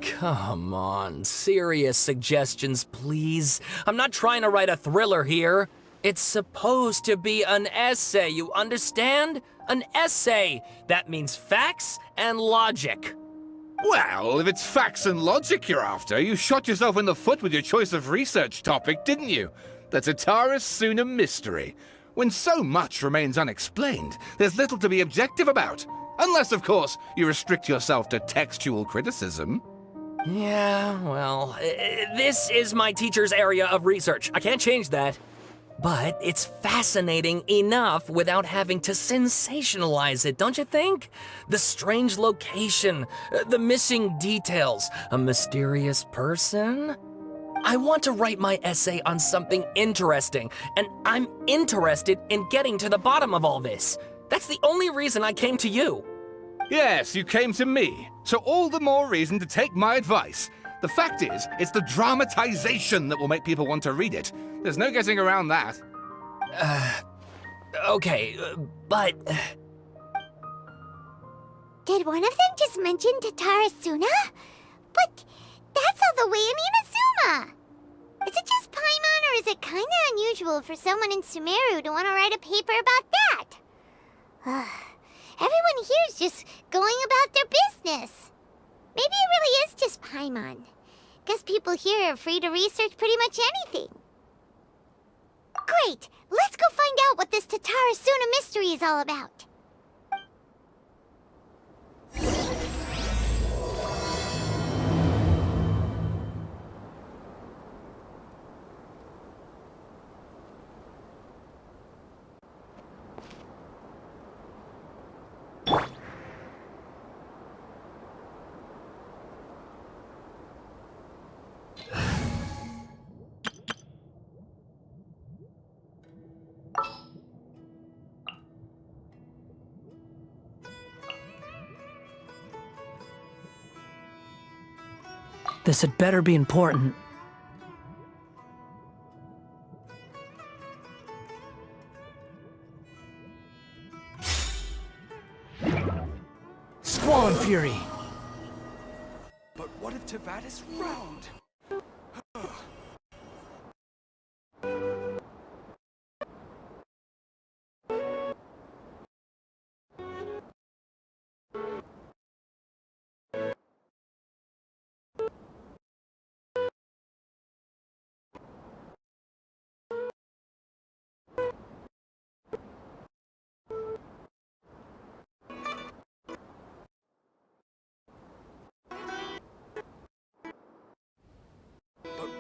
Come on, serious suggestions, please. I'm not trying to write a thriller here. It's supposed to be an essay, you understand? An essay! That means facts and logic. Well, if it's facts and logic you're after, you shot yourself in the foot with your choice of research topic, didn't you? The Tatara Suna mystery. When so much remains unexplained, there's little to be objective about. Unless, of course, you restrict yourself to textual criticism. Yeah, well, this is my teacher's area of research. I can't change that. But it's fascinating enough without having to sensationalize it, don't you think? The strange location, the missing details, a mysterious person. I want to write my essay on something interesting, and I'm interested in getting to the bottom of all this. That's the only reason I came to you. Yes, you came to me, so all the more reason to take my advice. The fact is, it's the dramatization that will make people want to read it. There's no getting around that. Okay, but... Did one of them just mention Tatara Suna? But that's all the way in Inazuma! Is it just Paimon, or is it kinda unusual for someone in Sumeru to want to write a paper about that? Everyone here's just going about their business. Maybe it really is just Paimon. Guess people here are free to research pretty much anything. Great! Let's go find out what this Tatara Suna mystery is all about. This had better be important. Squall Fury! But what if Tavad is round?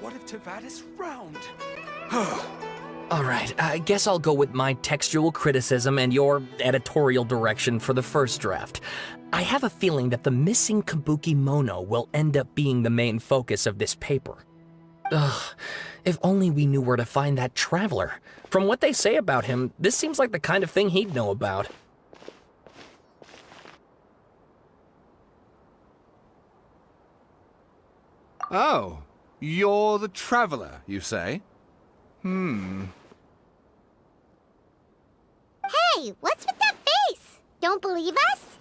What if Tavad is round? Alright, I guess I'll go with my textual criticism and your editorial direction for the first draft. I have a feeling that the missing Kabuki Mono will end up being the main focus of this paper. Ugh, if only we knew where to find that traveler. From what they say about him, this seems like the kind of thing he'd know about. Oh, you're the traveler, you say? Hey, what's with that face? Don't believe us?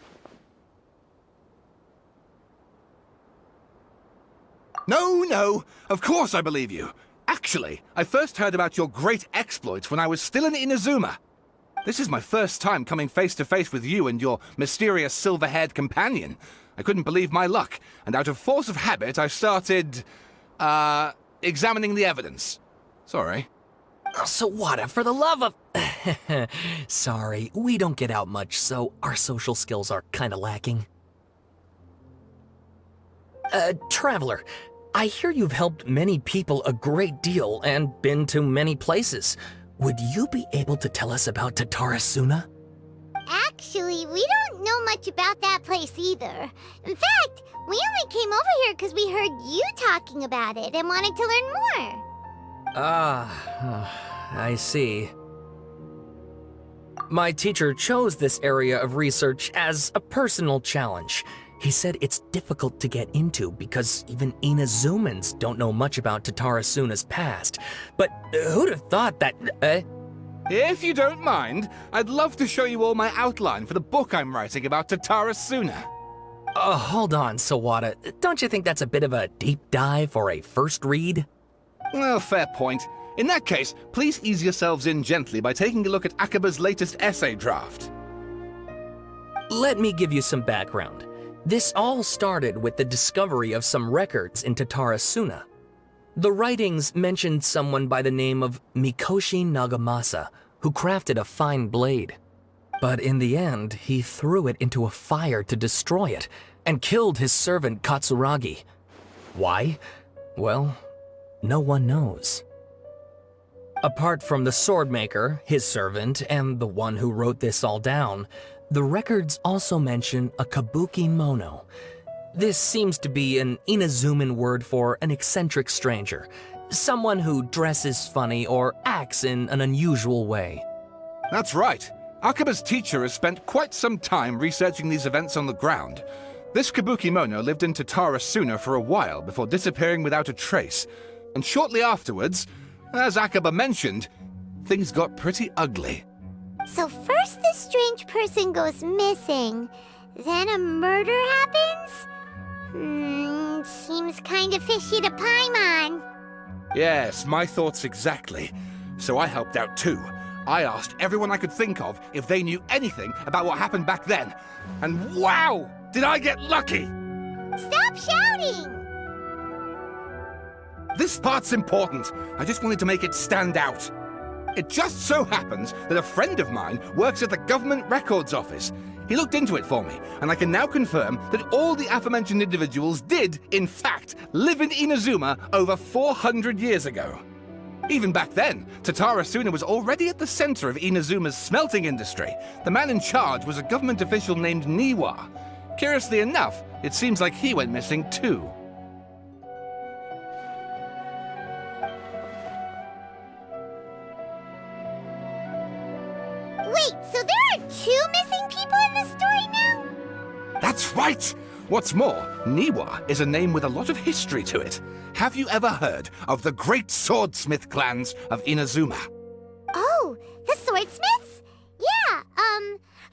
No, of course I believe you. Actually, I first heard about your great exploits when I was still in Inazuma. This is my first time coming face to face with you and your mysterious silver-haired companion. I couldn't believe my luck, and out of force of habit, I started, examining the evidence. Sorry. Oh, Sawada, for the love of... Sorry, we don't get out much, so our social skills are kinda lacking. Traveler, I hear you've helped many people a great deal and been to many places. Would you be able to tell us about Tatarasuna? Actually, we don't know much about that place either. In fact, we only came over here because we heard you talking about it and wanted to learn more. I see. My teacher chose this area of research as a personal challenge. He said it's difficult to get into because even Inazumans don't know much about Tatarasuna's past. But who'd have thought that... If you don't mind, I'd love to show you all my outline for the book I'm writing about Tatarasuna. Hold on, Sawada. Don't you think that's a bit of a deep dive for a first read? Well, fair point. In that case, please ease yourselves in gently by taking a look at Akaba's latest essay draft. Let me give you some background. This all started with the discovery of some records in Tatarasuna. The writings mentioned someone by the name of Mikoshi Nagamasa, who crafted a fine blade. But in the end, he threw it into a fire to destroy it, and killed his servant Katsuragi. Why? Well, no one knows. Apart from the swordmaker, his servant, and the one who wrote this all down, the records also mention a kabuki mono. This seems to be an Inazuman word for an eccentric stranger, someone who dresses funny or acts in an unusual way. That's right. Akaba's teacher has spent quite some time researching these events on the ground. This Kabukimono lived in Tatarasuna for a while before disappearing without a trace. And shortly afterwards, as Akaba mentioned, things got pretty ugly. So first this strange person goes missing, then a murder happens? Seems kind of fishy to Paimon. Yes, my thoughts exactly. So I helped out too. I asked everyone I could think of if they knew anything about what happened back then. And wow, did I get lucky! Stop shouting! This part's important. I just wanted to make it stand out. It just so happens that a friend of mine works at the government records office. He looked into it for me, and I can now confirm that all the aforementioned individuals did, in fact, live in Inazuma over 400 years ago. Even back then, Tatarasuna was already at the center of Inazuma's smelting industry. The man in charge was a government official named Niwa. Curiously enough, it seems like he went missing too. Wait, so there are two missing people in the story now? That's right! What's more, Niwa is a name with a lot of history to it. Have you ever heard of the great swordsmith clans of Inazuma? Oh, the swordsmiths? Yeah,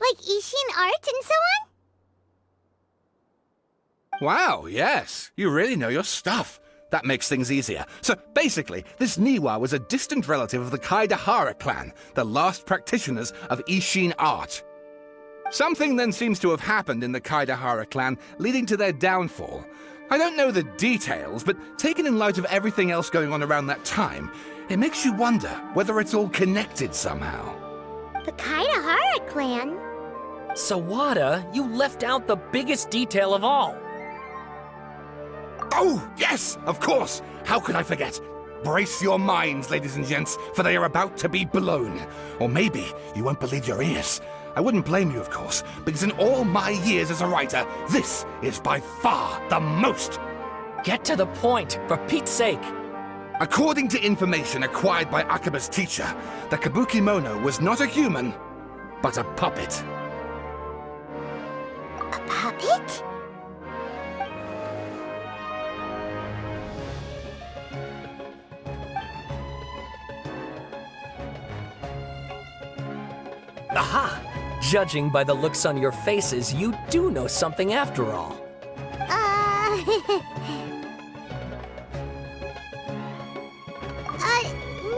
like Ishin art and so on? Wow, yes. You really know your stuff. That makes things easier. So basically, this Niwa was a distant relative of the Kaidahara clan, the last practitioners of Ishin art. Something then seems to have happened in the Kaidahara clan, leading to their downfall. I don't know the details, but taken in light of everything else going on around that time, it makes you wonder whether it's all connected somehow. The Kaidahara clan? Sawada, you left out the biggest detail of all. Oh, yes, of course. How could I forget? Brace your minds, ladies and gents, for they are about to be blown. Or maybe you won't believe your ears. I wouldn't blame you, of course, because in all my years as a writer, this is by far the most. Get to the point, for Pete's sake. According to information acquired by Akaba's teacher, the Kabukimono was not a human, but a puppet. A puppet? Aha! Judging by the looks on your faces, you do know something after all.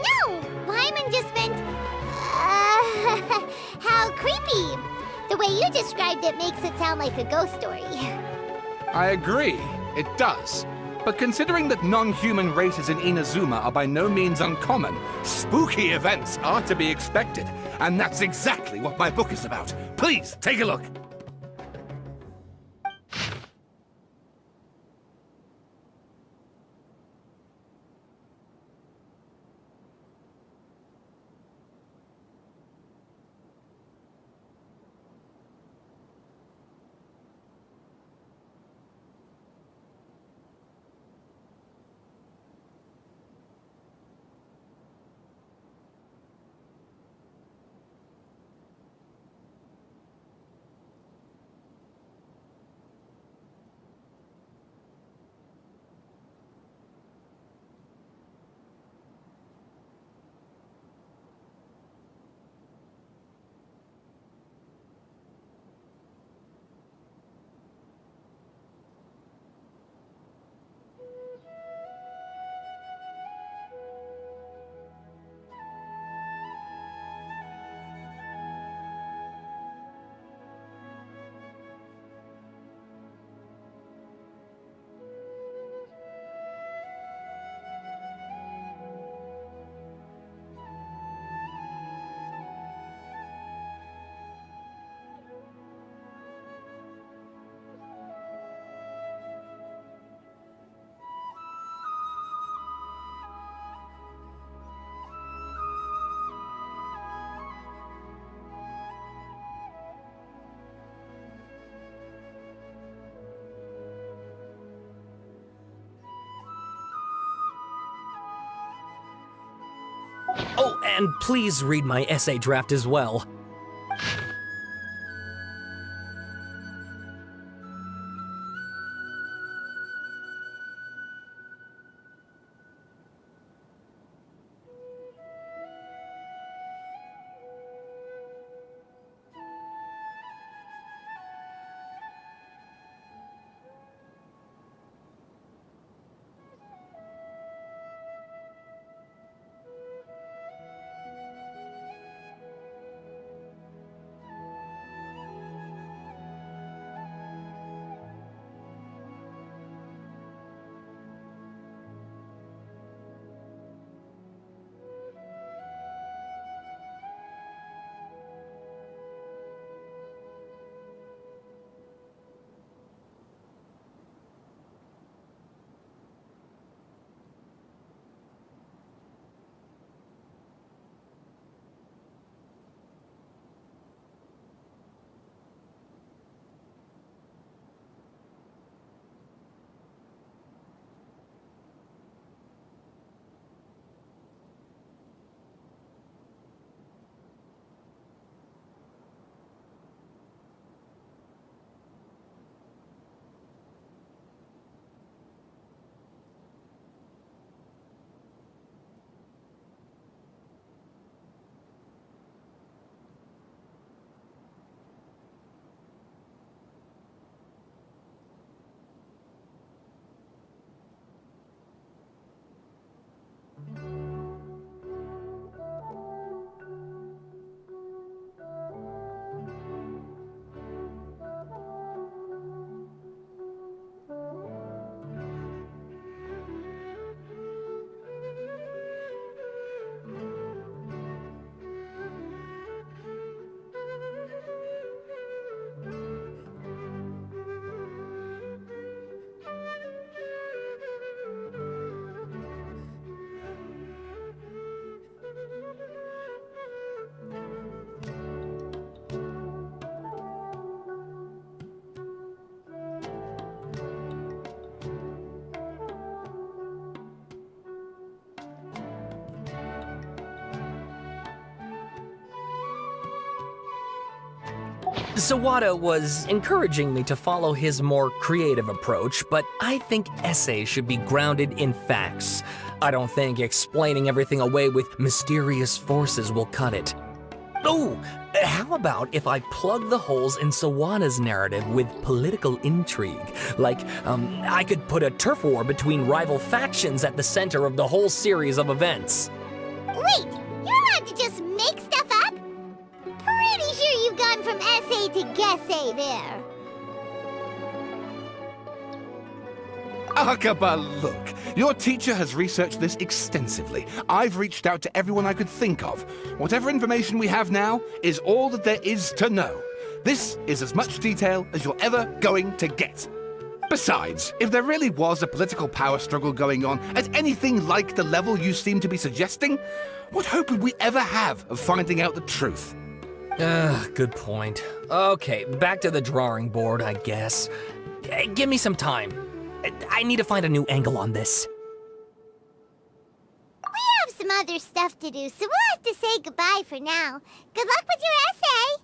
No! Paimon just meant, how creepy. The way you described it makes it sound like a ghost story. I agree, it does. But considering that non-human races in Inazuma are by no means uncommon, spooky events are to be expected. And that's exactly what my book is about. Please, take a look. Oh, and please read my essay draft as well. Sawada was encouraging me to follow his more creative approach, but I think essays should be grounded in facts. I don't think explaining everything away with mysterious forces will cut it. Oh, how about if I plug the holes in Sawada's narrative with political intrigue? Like, I could put a turf war between rival factions at the center of the whole series of events. Wait, you're allowed to just make stuff up? Pretty sure you've gone from essay to guessay there. Akaba, look. Your teacher has researched this extensively. I've reached out to everyone I could think of. Whatever information we have now is all that there is to know. This is as much detail as you're ever going to get. Besides, if there really was a political power struggle going on at anything like the level you seem to be suggesting, what hope would we ever have of finding out the truth? Good point. Okay, back to the drawing board, I guess. Give me some time. I need to find a new angle on this. We have some other stuff to do, so we'll have to say goodbye for now. Good luck with your essay!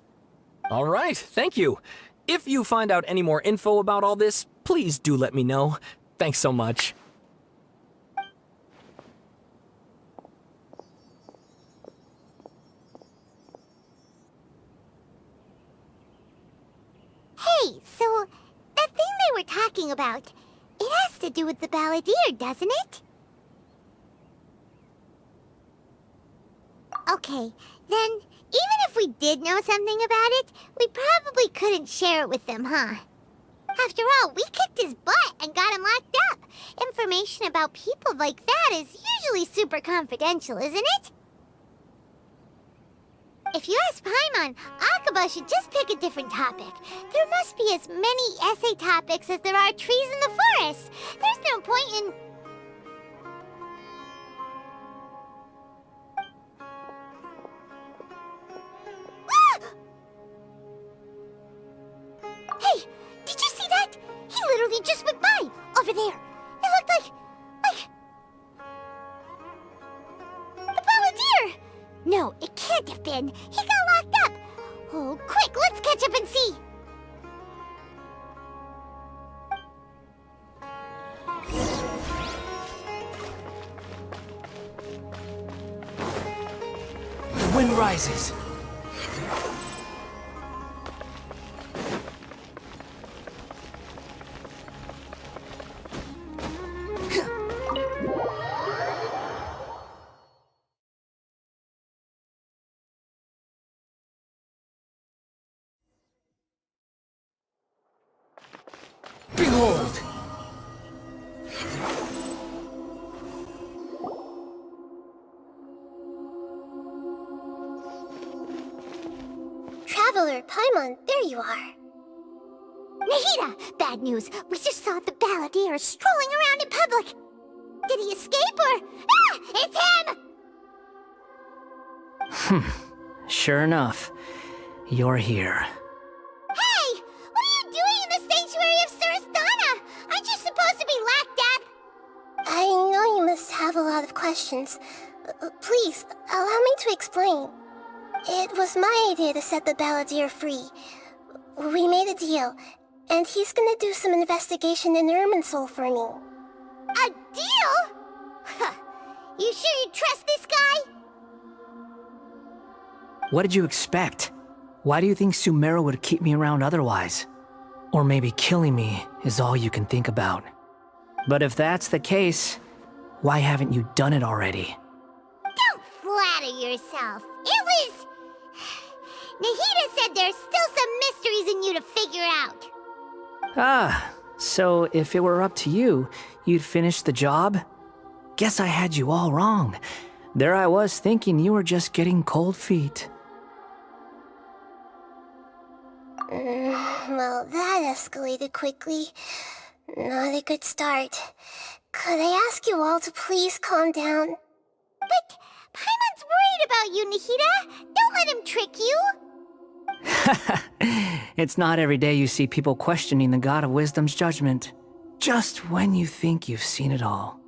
All right, thank you. If you find out any more info about all this, please do let me know. Thanks so much. Hey, so that thing they were talking about, it has to do with the balladeer, doesn't it? Okay, then even if we did know something about it, we probably couldn't share it with them, huh? After all, we kicked his butt and got him locked up. Information about people like that is usually super confidential, isn't it? If you ask Paimon, Akaba should just pick a different topic. There must be as many essay topics as there are trees in the forest. There's no point in... Hey, did you see that? He literally just went by, over there. It looked like... the balladeer! No, it can't have been. He got locked up. Oh, quick, let's catch up and see. The wind rises. Behold! Traveler, Paimon, there you are. Nahida! Bad news. We just saw the balladeer strolling around in public. Did he escape or... Ah! It's him! Sure enough, you're here. Hey! What are you doing in the sanctuary of Surasthana? Aren't you supposed to be locked up? I know you must have a lot of questions. Please, allow me to explain. It was my idea to set the balladeer free. We made a deal, and he's gonna do some investigation in Irminsul for me. A deal? Huh. You sure you trust this guy? What did you expect? Why do you think Sumeru would keep me around otherwise? Or maybe killing me is all you can think about. But if that's the case, why haven't you done it already? Don't flatter yourself. It was... Nahida said there's still some mysteries in you to figure out. Ah, so if it were up to you, you'd finish the job? Guess I had you all wrong. There I was thinking you were just getting cold feet. Well, that escalated quickly. Not a good start. Could I ask you all to please calm down? But Paimon's worried about you, Nahida. Don't let him trick you. It's not every day you see people questioning the God of Wisdom's judgment. Just when you think you've seen it all.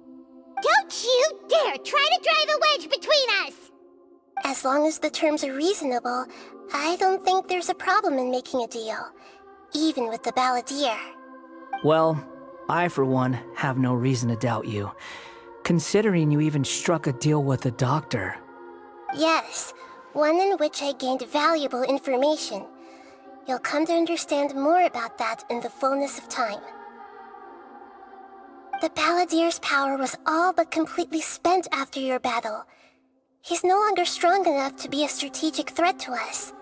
Don't you dare try to drive a wedge between us! As long as the terms are reasonable, I don't think there's a problem in making a deal. Even with the balladeer. Well, I for one have no reason to doubt you. Considering you even struck a deal with the doctor. Yes, one in which I gained valuable information. You'll come to understand more about that in the fullness of time. The balladeer's power was all but completely spent after your battle. He's no longer strong enough to be a strategic threat to us.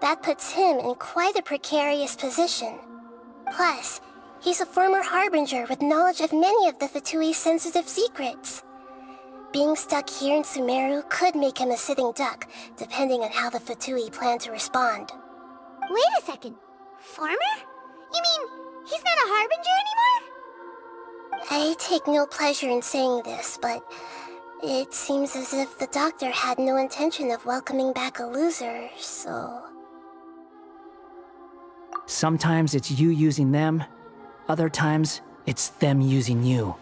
That puts him in quite a precarious position. Plus, He's a former Harbinger with knowledge of many of the Fatui's sensitive secrets. Being stuck here in Sumeru could make him a sitting duck, depending on how the Fatui plan to respond. Wait a second. Farmer? You mean he's not a Harbinger anymore? I take no pleasure in saying this, but it seems as if the doctor had no intention of welcoming back a loser, so... Sometimes it's you using them, other times it's them using you.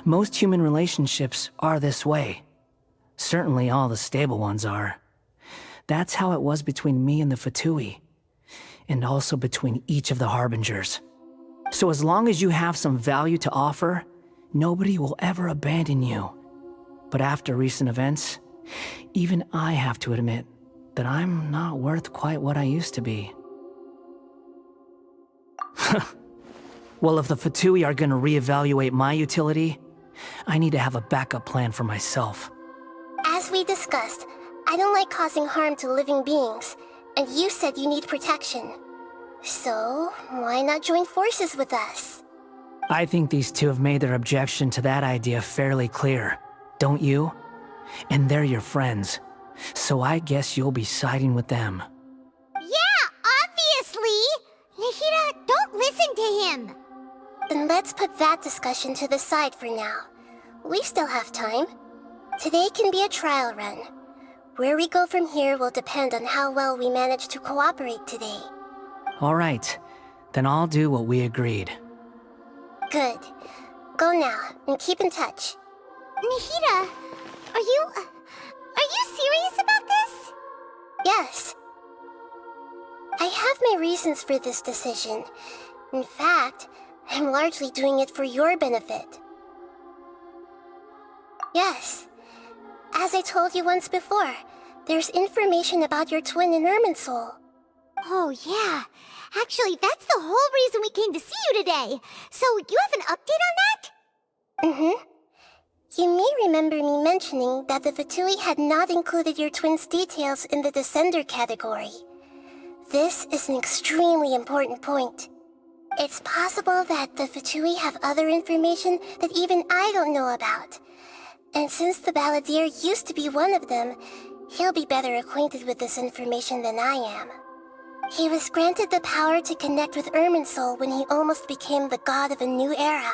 Most human relationships are this way. Certainly all the stable ones are. That's how it was between me and the Fatui, and also between each of the Harbingers. So as long as you have some value to offer, nobody will ever abandon you. But after recent events, even I have to admit that I'm not worth quite what I used to be. Well, if the Fatui are gonna reevaluate my utility, I need to have a backup plan for myself. As we discussed, I don't like causing harm to living beings, and you said you need protection. So, why not join forces with us? I think these two have made their objection to that idea fairly clear, don't you? And they're your friends, so I guess you'll be siding with them. Yeah, obviously! Nihira, don't listen to him! Then let's put that discussion to the side for now. We still have time. Today can be a trial run. Where we go from here will depend on how well we manage to cooperate today. All right, then I'll do what we agreed. Good. Go now, and keep in touch. Nihira, are you serious about this? Yes. I have my reasons for this decision. In fact, I'm largely doing it for your benefit. Yes. As I told you once before, there's information about your twin in Irminsul. Oh, yeah. Actually, that's the whole reason we came to see you today. So, you have an update on that? Mm-hmm. You may remember me mentioning that the Fatui had not included your twin's details in the Descender category. This is an extremely important point. It's possible that the Fatui have other information that even I don't know about. And since the Balladeer used to be one of them, he'll be better acquainted with this information than I am. He was granted the power to connect with Irminsul when he almost became the god of a new era.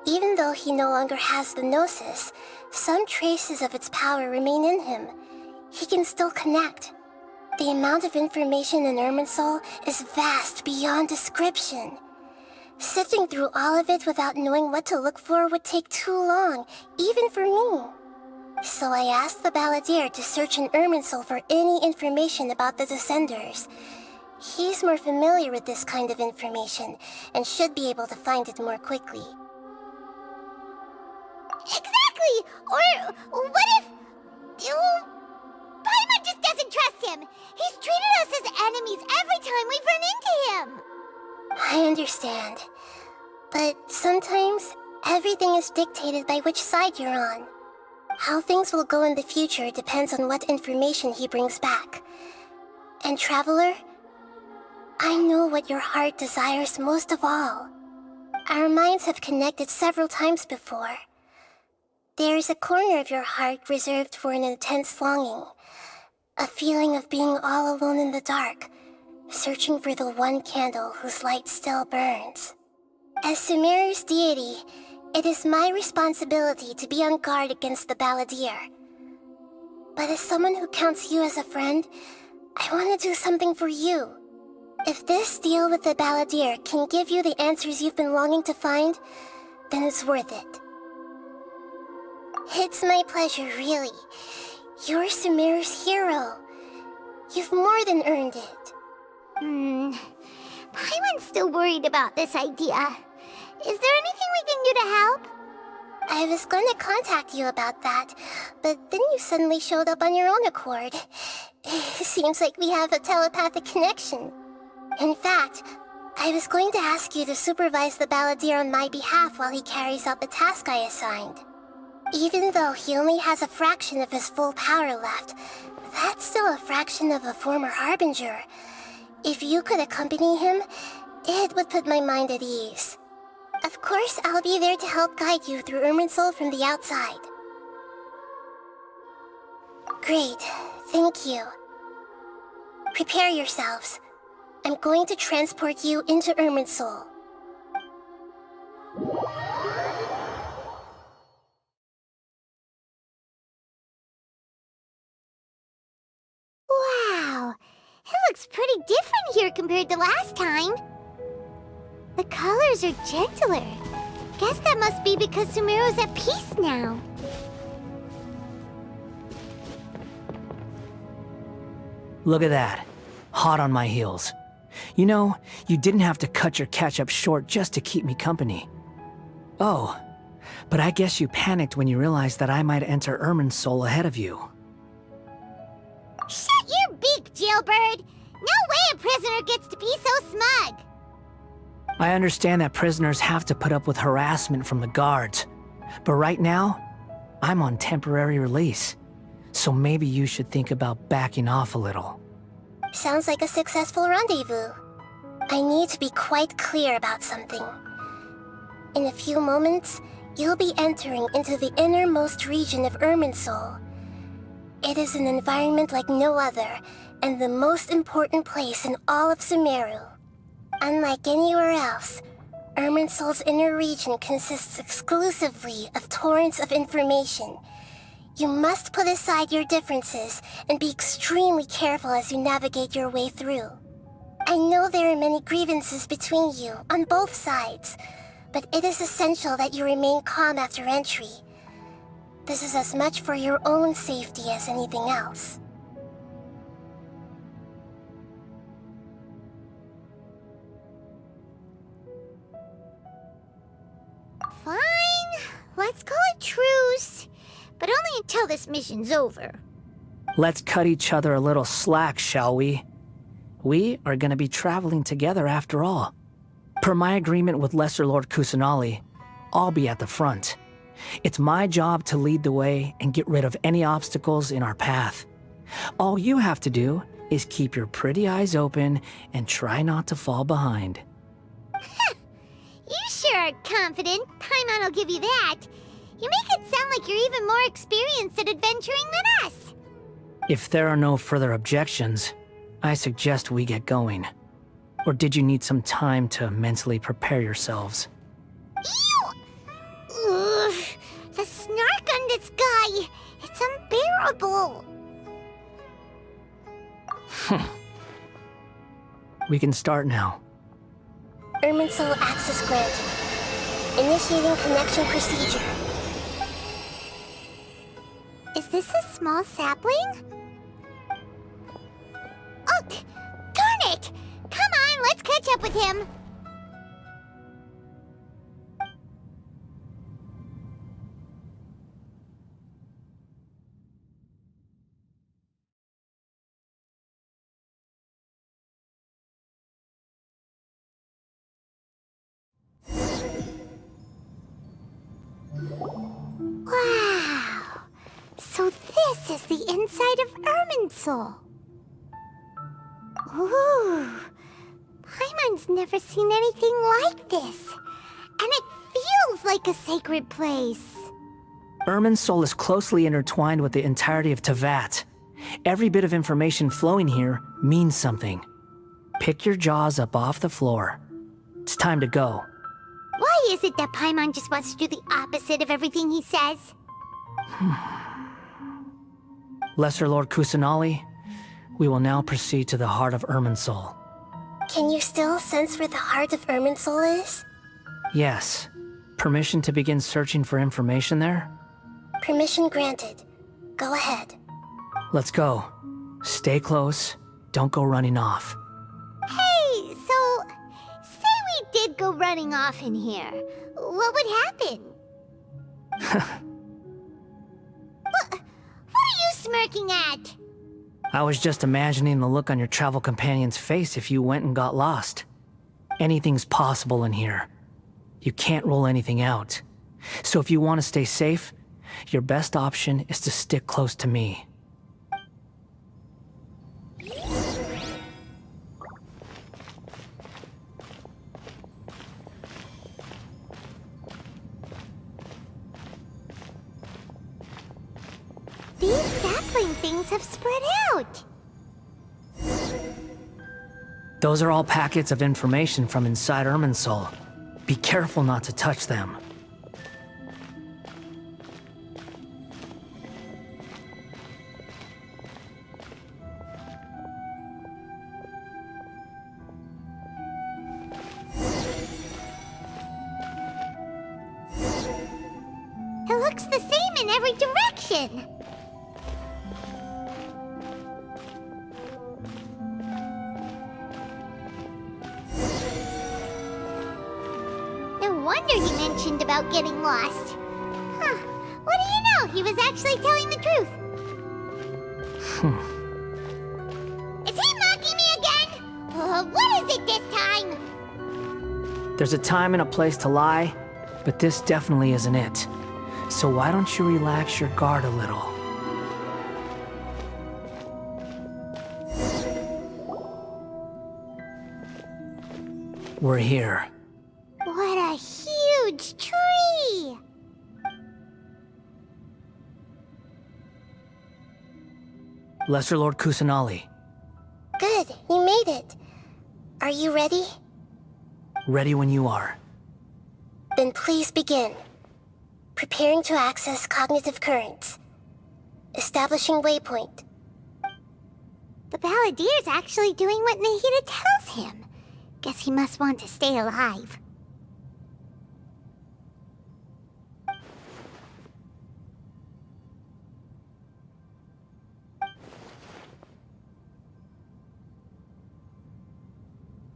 Even though he no longer has the Gnosis, some traces of its power remain in him. He can still connect. The amount of information in Irminsul is vast beyond description. Sifting through all of it without knowing what to look for would take too long, even for me. So I asked the Balladeer to search in Irminsul for any information about the Descenders. He's more familiar with this kind of information, and should be able to find it more quickly. Exactly! Or what if... Paimon just doesn't trust him! He's treated us as enemies every time we've run into him! I understand. But sometimes, everything is dictated by which side you're on. How things will go in the future depends on what information he brings back. And Traveler, I know what your heart desires most of all. Our minds have connected several times before. There is a corner of your heart reserved for an intense longing. A feeling of being all alone in the dark, searching for the one candle whose light still burns. As Sumeru's deity, it is my responsibility to be on guard against the Balladeer. But as someone who counts you as a friend, I want to do something for you. If this deal with the Balladeer can give you the answers you've been longing to find, then it's worth it. It's my pleasure, really. You're Sumeru's hero. You've more than earned it. Paimon's still worried about this idea. Is there anything we can do to help? I was going to contact you about that, but then you suddenly showed up on your own accord. Seems like we have a telepathic connection. In fact, I was going to ask you to supervise the Balladeer on my behalf while he carries out the task I assigned. Even though he only has a fraction of his full power left, that's still a fraction of a former Harbinger. If you could accompany him, It would put my mind at ease. Of course, I'll be there to help guide you through Irminsul from the outside. Great, thank you. Prepare yourselves. I'm going to transport you into Irminsul. Wow, it looks pretty different here compared to last time. The colors are gentler. Guess that must be because Sumeru's at peace now. Look at that. Hot on my heels. You know, you didn't have to cut your catch-up short just to keep me company. Oh, but I guess you panicked when you realized that I might enter Irminsul ahead of you. Shut your beak, jailbird! No way a prisoner gets to be so smug! I understand that prisoners have to put up with harassment from the guards, but right now, I'm on temporary release, so maybe you should think about backing off a little. Sounds like a successful rendezvous. I need to be quite clear about something. In a few moments, you'll be entering into the innermost region of Irminsul. It is an environment like no other, and the most important place in all of Sumeru. Unlike anywhere else, Irminsul's inner region consists exclusively of torrents of information. You must put aside your differences and be extremely careful as you navigate your way through. I know there are many grievances between you on both sides, but it is essential that you remain calm after entry. This is as much for your own safety as anything else. Fine, let's call it truce. But only until this mission's over. Let's cut each other a little slack, shall we? We are gonna be traveling together after all. Per my agreement with Lesser Lord Kusanali, I'll be at the front. It's my job to lead the way and get rid of any obstacles in our path. All you have to do is keep your pretty eyes open and try not to fall behind. You sure are confident. Paimon will give you that. You make it sound like you're even more experienced at adventuring than us. If there are no further objections, I suggest we get going. Or did you need some time to mentally prepare yourselves? Ew! Ugh, the snark on this guy, it's unbearable. We can start now. Irminsul access granted. Initiating connection procedure. Is this a small sapling? Oh, darn it! Come on, let's catch up with him. Wow! So this is the inside of Irminsul. Ooh! Paimon's never seen anything like this. And it feels like a sacred place. Irminsul is closely intertwined with the entirety of Teyvat. Every bit of information flowing here means something. Pick your jaws up off the floor. It's time to go. Why is it that Paimon just wants to do the opposite of everything he says? Lesser Lord Kusanali, we will now proceed to the heart of Irminsul. Can you still sense where the heart of Irminsul is? Yes. Permission to begin searching for information there? Permission granted. Go ahead. Let's go. Stay close. Don't go running off. Hey, so... say we did go running off in here. What would happen? What are you smirking at? I was just imagining the look on your travel companion's face if you went and got lost. Anything's possible in here. You can't rule anything out. So if you want to stay safe, your best option is to stick close to me. sapling things have spread out. Those are all packets of information from inside Irminsul. Be careful not to touch them. It looks the same in every direction. No wonder he mentioned about getting lost. Huh. What do you know? He was actually telling the truth. Is he mocking me again? What is it this time? There's a time and a place to lie, but this definitely isn't it. So why don't you relax your guard a little? We're here. What a huge tree! Lesser Lord Kusanali, Good, you made it. Are you ready? ready when you are. Then please begin. Preparing to access cognitive currents. Establishing waypoint. The Balladeer's actually doing what Nahida tells him. Guess he must want to stay alive.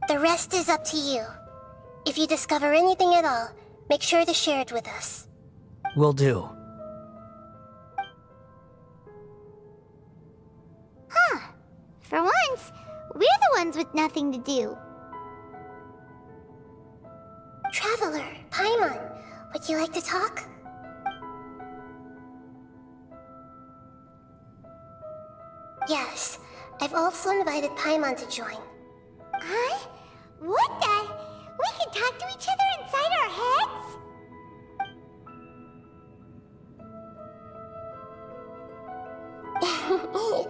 The rest is up to you. If you discover anything at all, make sure to share it with us. Will do. Huh. For once, we're the ones with nothing to do. Traveler, Paimon, would you like to talk? Yes, I've also invited Paimon to join. Huh? What the? We can talk to each other inside our heads?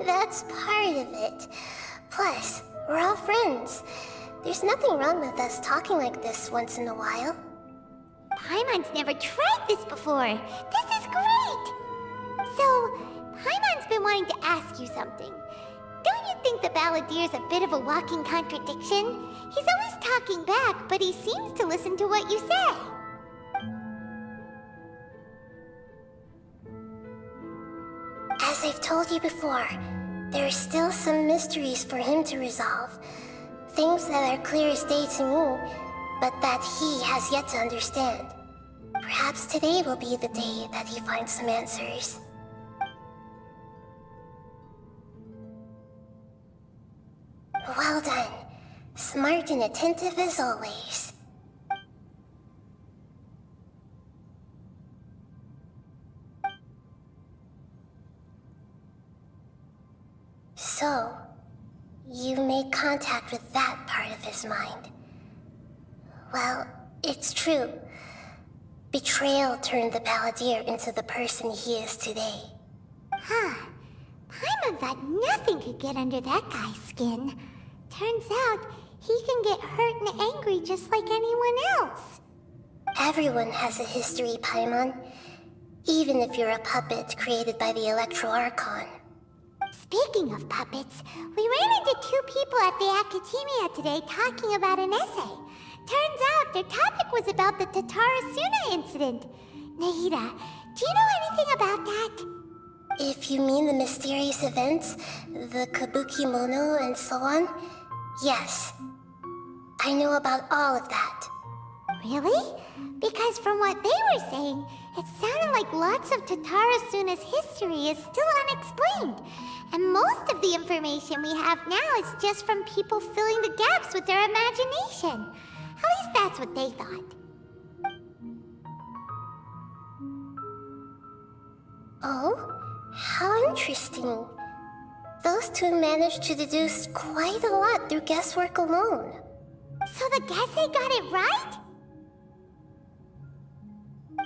That's part of it. Plus, we're all friends. There's nothing wrong with us talking like this once in a while. Paimon's never tried this before. This is great! So, Paimon's been wanting to ask you something. Don't you think the Balladeer's a bit of a walking contradiction? He's always talking back, but he seems to listen to what you say. As I've told you before, there are still some mysteries for him to resolve. Things that are clear as day to me, but that he has yet to understand. Perhaps today will be the day that he finds some answers. Well done. Smart and attentive as always. So, you made contact with that part of his mind. Well, it's true. Betrayal turned the Balladeer into the person he is today. Huh. Paimon thought nothing could get under that guy's skin. Turns out, he can get hurt and angry just like anyone else. Everyone has a history, Paimon. Even if you're a puppet created by the Electro Archon. Speaking of puppets, we ran into two people at the Academia today talking about an essay. Turns out their topic was about the Tatarasuna incident. Nahida, do you know anything about that? If you mean the mysterious events, the Kabuki Mono and so on, yes. I know about all of that. Really? Because from what they were saying, it sounded like lots of Tatarasuna's history is still unexplained. And most of the information we have now is just from people filling the gaps with their imagination. At least that's what they thought. Oh? How interesting. Those two managed to deduce quite a lot through guesswork alone. So the Gesse got it right?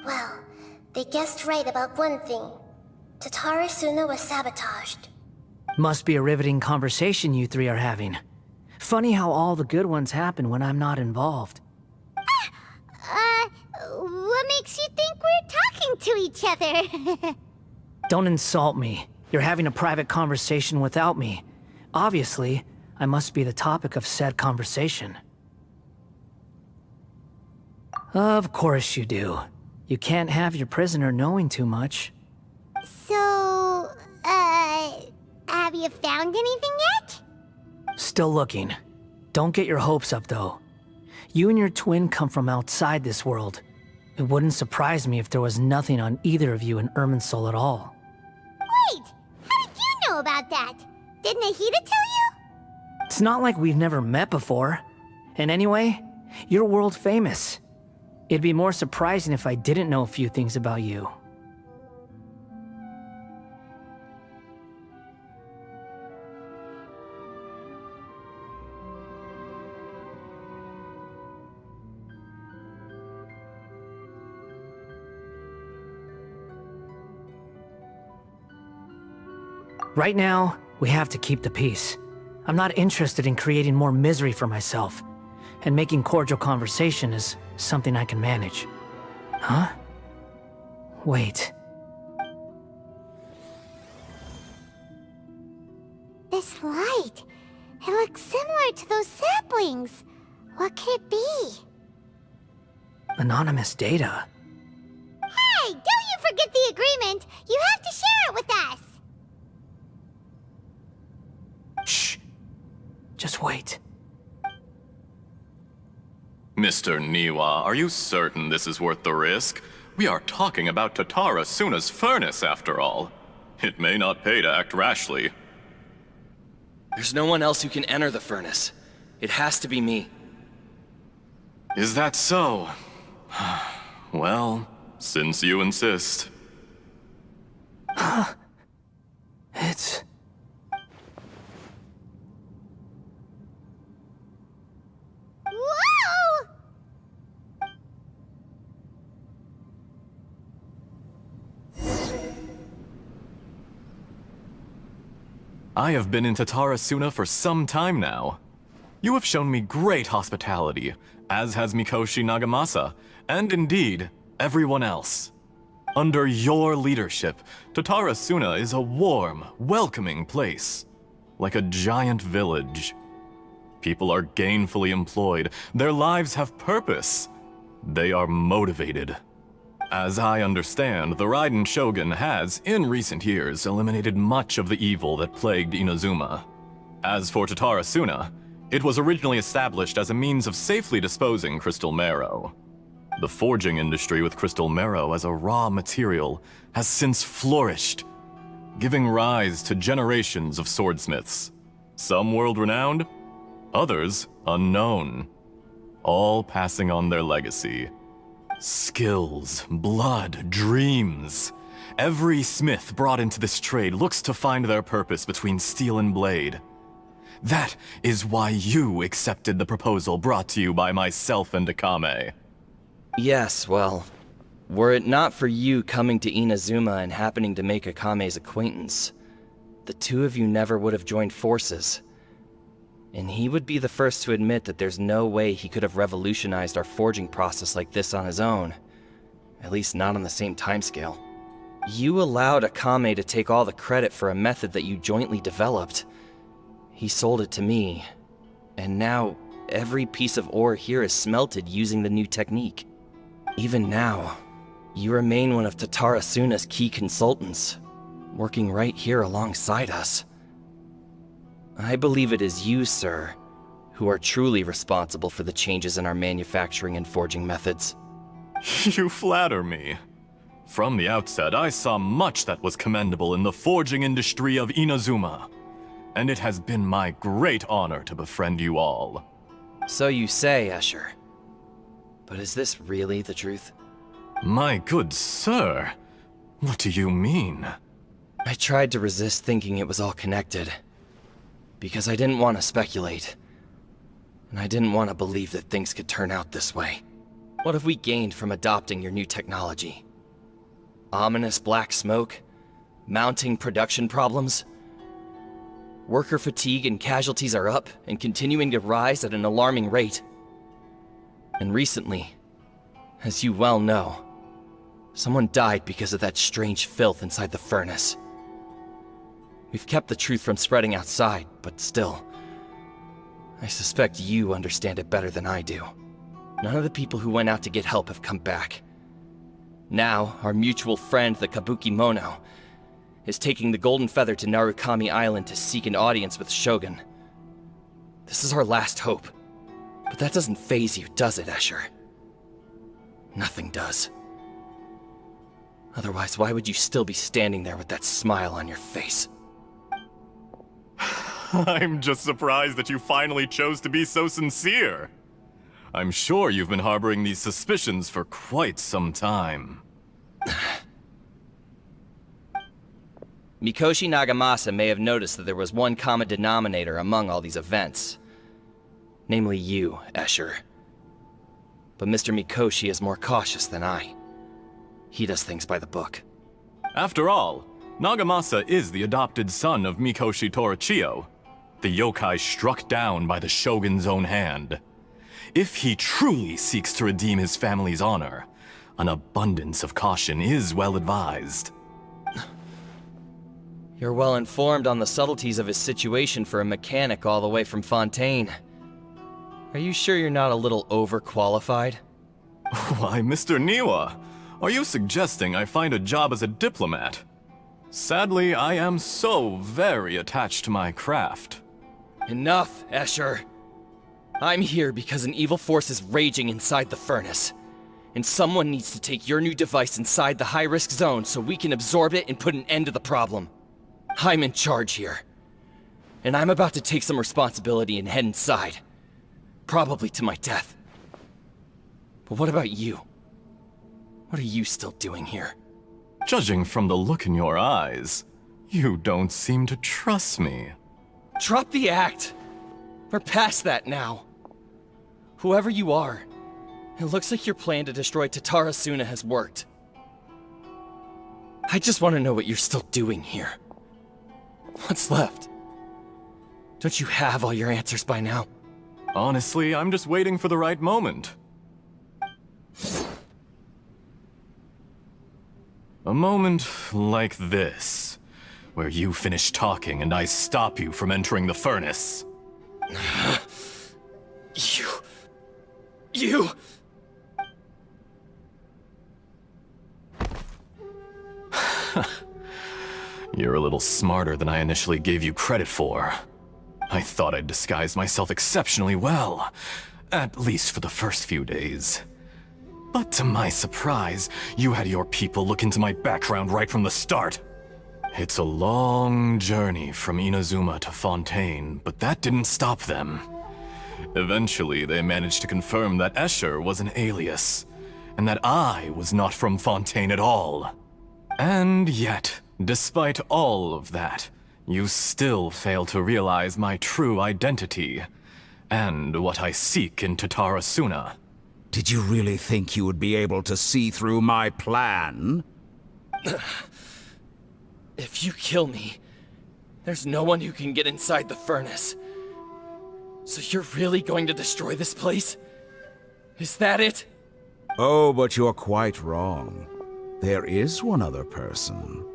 Well, they guessed right about one thing. Tatara Suna was sabotaged. Must be a riveting conversation you three are having. Funny how all the good ones happen when I'm not involved. What makes you think we're talking to each other? Don't insult me. You're having a private conversation without me. Obviously, I must be the topic of said conversation. Of course you do. You can't have your prisoner knowing too much. So, have you found anything yet? Still looking. Don't get your hopes up, though. You and your twin come from outside this world. It wouldn't surprise me if there was nothing on either of you in Irminsul at all. Wait, how did you know about that? Did Nahida tell you? It's not like we've never met before. And anyway, you're world famous. It'd be more surprising if I didn't know a few things about you. Right now, we have to keep the peace. I'm not interested in creating more misery for myself, and making cordial conversation is something I can manage. Huh? Wait. This light. It looks similar to those saplings. What could it be? Anonymous data. Hey, don't you forget the agreement! You have to share it with us! Shh. Just wait. Mr. Niwa, are you certain this is worth the risk? We are talking about Tatara Suna's furnace, after all. It may not pay to act rashly. There's no one else who can enter the furnace. It has to be me. Is that so? Well, since you insist. It's... Whoa! I have been in Tatara Suna for some time now. You have shown me great hospitality, as has Mikoshi Nagamasa, and indeed, everyone else. Under your leadership, Tatara Suna is a warm, welcoming place, like a giant village. People are gainfully employed, their lives have purpose. They are motivated. As I understand, the Raiden Shogun has, in recent years, eliminated much of the evil that plagued Inazuma. As for Tatara Suna, it was originally established as a means of safely disposing crystal marrow. The forging industry with crystal marrow as a raw material has since flourished, giving rise to generations of swordsmiths. Some world-renowned, others unknown, all passing on their legacy. Skills, blood, dreams. Every smith brought into this trade looks to find their purpose between steel and blade. That is why you accepted the proposal brought to you by myself and Akame. Yes, well, were it not for you coming to Inazuma and happening to make Akame's acquaintance, the two of you never would have joined forces. And he would be the first to admit that there's no way he could have revolutionized our forging process like this on his own. At least not on the same timescale. You allowed Akame to take all the credit for a method that you jointly developed. He sold it to me, and now every piece of ore here is smelted using the new technique. Even now, you remain one of Tatara Suna's key consultants, working right here alongside us. I believe it is you, sir, who are truly responsible for the changes in our manufacturing and forging methods. You flatter me. From the outset, I saw much that was commendable in the forging industry of Inazuma, and it has been my great honor to befriend you all. So you say, Escher. But is this really the truth? My good sir, what do you mean? I tried to resist thinking it was all connected, because I didn't want to speculate, and I didn't want to believe that things could turn out this way. What have we gained from adopting your new technology? Ominous black smoke? Mounting production problems. Worker fatigue and casualties are up and continuing to rise at an alarming rate. And recently, as you well know, someone died because of that strange filth inside the furnace. We've kept the truth from spreading outside, but still, I suspect you understand it better than I do. None of the people who went out to get help have come back. Now, our mutual friend, the Kabuki Mono, is taking the Golden Feather to Narukami Island to seek an audience with Shogun. This is our last hope. But that doesn't faze you, does it, Escher? Nothing does. Otherwise, why would you still be standing there with that smile on your face? I'm just surprised that you finally chose to be so sincere. I'm sure you've been harboring these suspicions for quite some time. Mikoshi Nagamasa may have noticed that there was one common denominator among all these events. Namely you, Escher. But Mr. Mikoshi is more cautious than I. He does things by the book. After all, Nagamasa is the adopted son of Mikoshi Torichio, the yokai struck down by the Shogun's own hand. If he truly seeks to redeem his family's honor, an abundance of caution is well advised. You're well informed on the subtleties of his situation for a mechanic all the way from Fontaine. Are you sure you're not a little overqualified? Why, Mr. Niwa, are you suggesting I find a job as a diplomat? Sadly, I am so very attached to my craft. Enough, Escher. I'm here because an evil force is raging inside the furnace. And someone needs to take your new device inside the high-risk zone so we can absorb it and put an end to the problem. I'm in charge here. And I'm about to take some responsibility and head inside. Probably to my death. But what about you? What are you still doing here? Judging from the look in your eyes, you don't seem to trust me. Drop the act! We're past that now. Whoever you are, it looks like your plan to destroy Tatarasuna has worked. I just want to know what you're still doing here. What's left? Don't you have all your answers by now? Honestly, I'm just waiting for the right moment. A moment like this, where you finish talking and I stop you from entering the furnace. You... You're a little smarter than I initially gave you credit for. I thought I'd disguised myself exceptionally well, at least for the first few days. But to my surprise, you had your people look into my background right from the start. It's a long journey from Inazuma to Fontaine, but that didn't stop them. Eventually, they managed to confirm that Escher was an alias, and that I was not from Fontaine at all. And yet, despite all of that, you still fail to realize my true identity, and what I seek in Tatarasuna. Did you really think you would be able to see through my plan? If you kill me, there's no one who can get inside the furnace. So you're really going to destroy this place? Is that it? Oh, but you're quite wrong. There is one other person.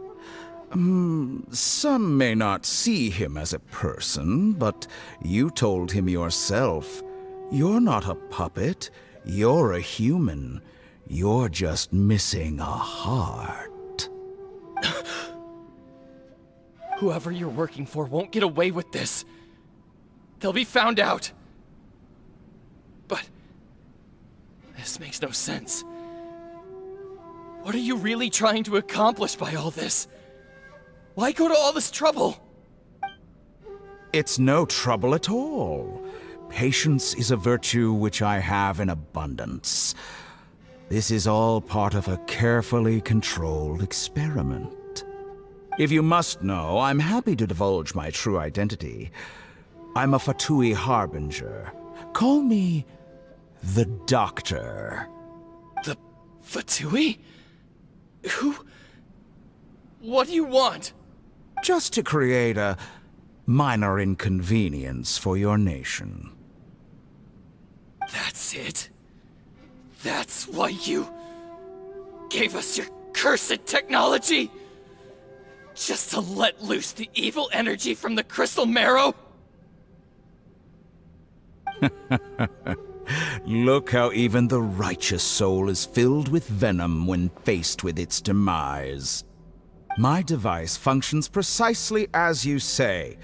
Some may not see him as a person, but you told him yourself. You're not a puppet. You're a human. You're just missing a heart. Whoever you're working for won't get away with this. They'll be found out. But this makes no sense. What are you really trying to accomplish by all this? Why go to all this trouble? It's no trouble at all. Patience is a virtue which I have in abundance. This is all part of a carefully controlled experiment. If you must know, I'm happy to divulge my true identity. I'm a Fatui Harbinger. Call me the Doctor. The Fatui? What do you want? Just to create a minor inconvenience for your nation. That's it? That's why you gave us your cursed technology? Just to let loose the evil energy from the crystal marrow? Look how even the righteous soul is filled with venom when faced with its demise. My device functions precisely as you say.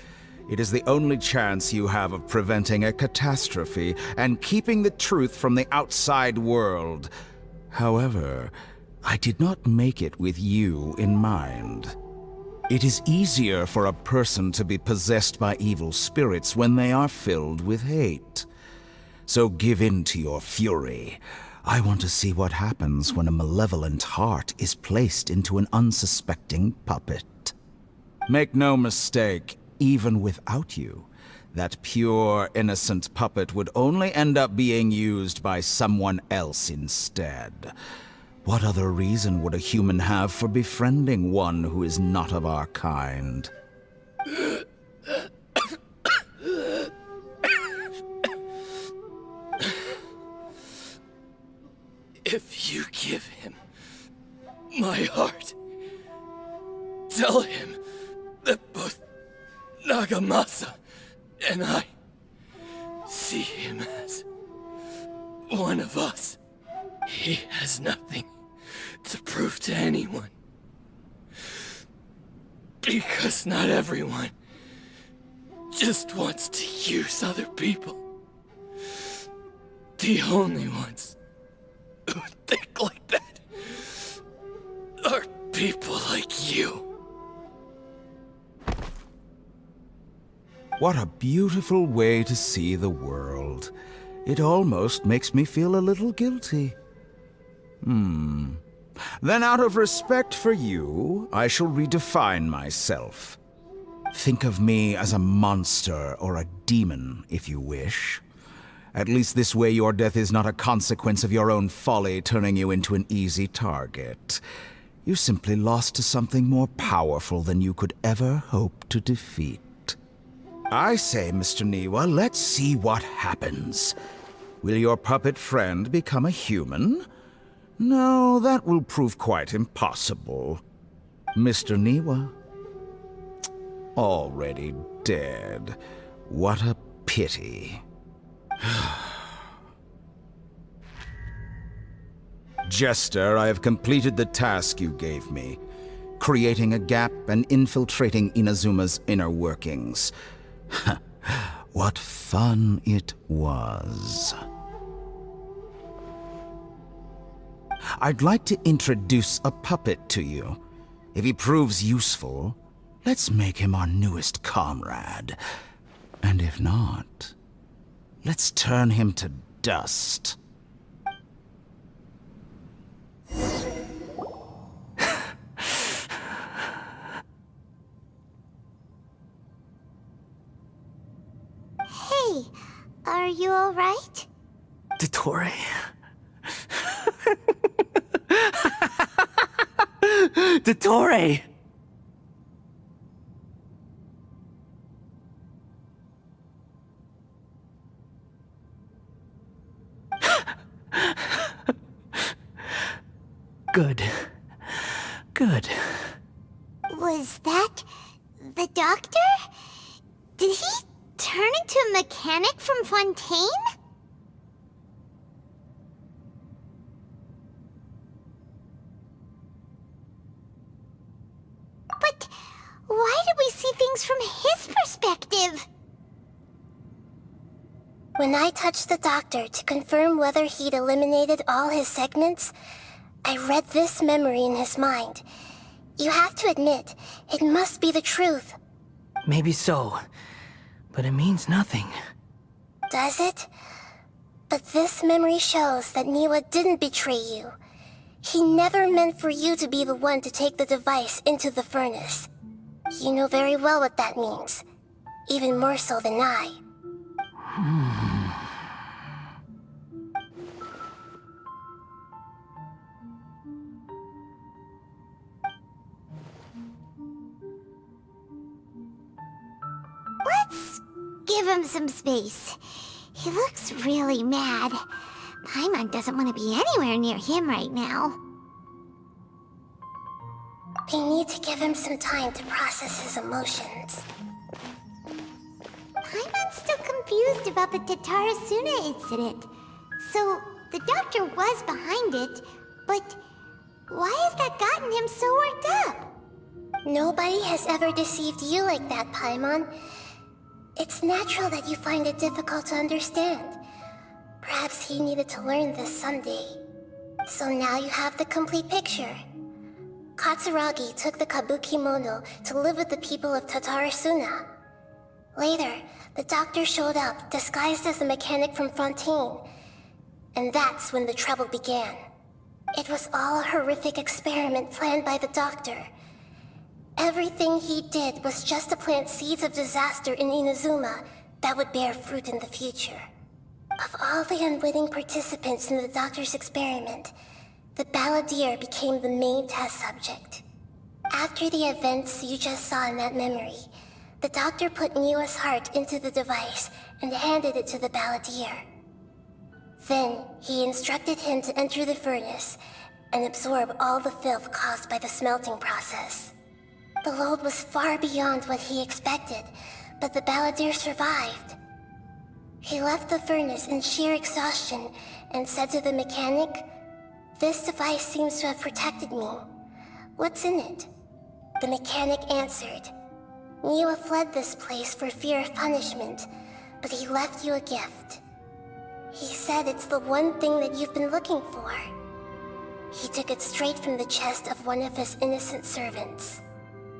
It is the only chance you have of preventing a catastrophe and keeping the truth from the outside world. However, I did not make it with you in mind. It is easier for a person to be possessed by evil spirits when they are filled with hate. So give in to your fury. I want to see what happens when a malevolent heart is placed into an unsuspecting puppet. Make no mistake, even without you, that pure, innocent puppet would only end up being used by someone else instead. What other reason would a human have for befriending one who is not of our kind? If you give him my heart, tell him that both Nagamasa and I see him as one of us. He has nothing to prove to anyone. Because not everyone just wants to use other people. The only ones who think like that are people like you. What a beautiful way to see the world. It almost makes me feel a little guilty. Then out of respect for you, I shall redefine myself. Think of me as a monster or a demon, if you wish. At least this way your death is not a consequence of your own folly turning you into an easy target. You simply lost to something more powerful than you could ever hope to defeat. I say, Mr. Niwa, let's see what happens. Will your puppet friend become a human? No, that will prove quite impossible. Mr. Niwa? Already dead. What a pity. Jester, I have completed the task you gave me, creating a gap and infiltrating Inazuma's inner workings. What fun it was. I'd like to introduce a puppet to you. If he proves useful, let's make him our newest comrade. And if not, let's turn him to dust. Hey, are you alright? Dottore? Dottore! Good. Good. Was that the doctor? Did he turn into a mechanic from Fontaine? But why did we see things from his perspective? When I touched the doctor to confirm whether he'd eliminated all his segments, I read this memory in his mind. You have to admit, it must be the truth. Maybe so, but it means nothing. Does it? But this memory shows that Niwa didn't betray you. He never meant for you to be the one to take the device into the furnace. You know very well what that means. Even more so than I. him some space. He looks really mad. Paimon doesn't want to be anywhere near him right now. We need to give him some time to process his emotions. Paimon's still confused about the Tatarasuna incident. So, the doctor was behind it, but why has that gotten him so worked up? Nobody has ever deceived you like that, Paimon. It's natural that you find it difficult to understand. Perhaps he needed to learn this someday. So now you have the complete picture. Katsuragi took the kabuki mono to live with the people of Tatarasuna. Later, the doctor showed up, disguised as the mechanic from Fontaine. And that's when the trouble began. It was all a horrific experiment planned by the doctor. Everything he did was just to plant seeds of disaster in Inazuma that would bear fruit in the future. Of all the unwitting participants in the doctor's experiment, the balladeer became the main test subject. After the events you just saw in that memory, the doctor put Niwa's heart into the device and handed it to the balladeer. Then, he instructed him to enter the furnace and absorb all the filth caused by the smelting process. The load was far beyond what he expected, but the balladeer survived. He left the furnace in sheer exhaustion and said to the mechanic, "This device seems to have protected me. What's in it?" The mechanic answered, "Niwa fled this place for fear of punishment, but he left you a gift. He said it's the one thing that you've been looking for." He took it straight from the chest of one of his innocent servants.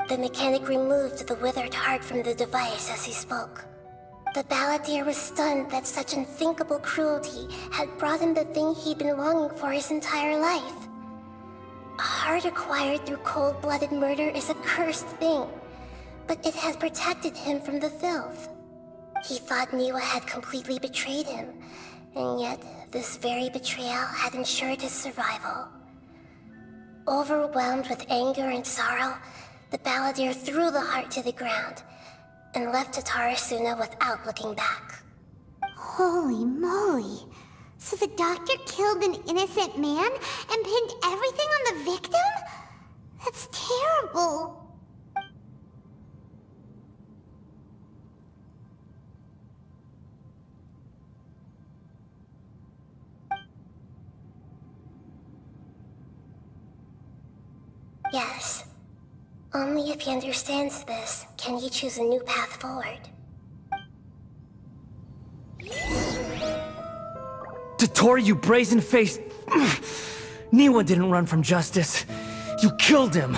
The mechanic removed the withered heart from the device as he spoke. The balladeer was stunned that such unthinkable cruelty had brought him the thing he'd been longing for his entire life. A heart acquired through cold-blooded murder is a cursed thing, but it had protected him from the filth. He thought Niwa had completely betrayed him, and yet this very betrayal had ensured his survival. Overwhelmed with anger and sorrow, the balladeer threw the heart to the ground and left Tatarasuna without looking back. Holy moly. So the doctor killed an innocent man and pinned everything on the victim? That's terrible. Yes. Only if he understands this can he choose a new path forward. Dotori, you brazen-faced... Niwa didn't run from justice. You killed him.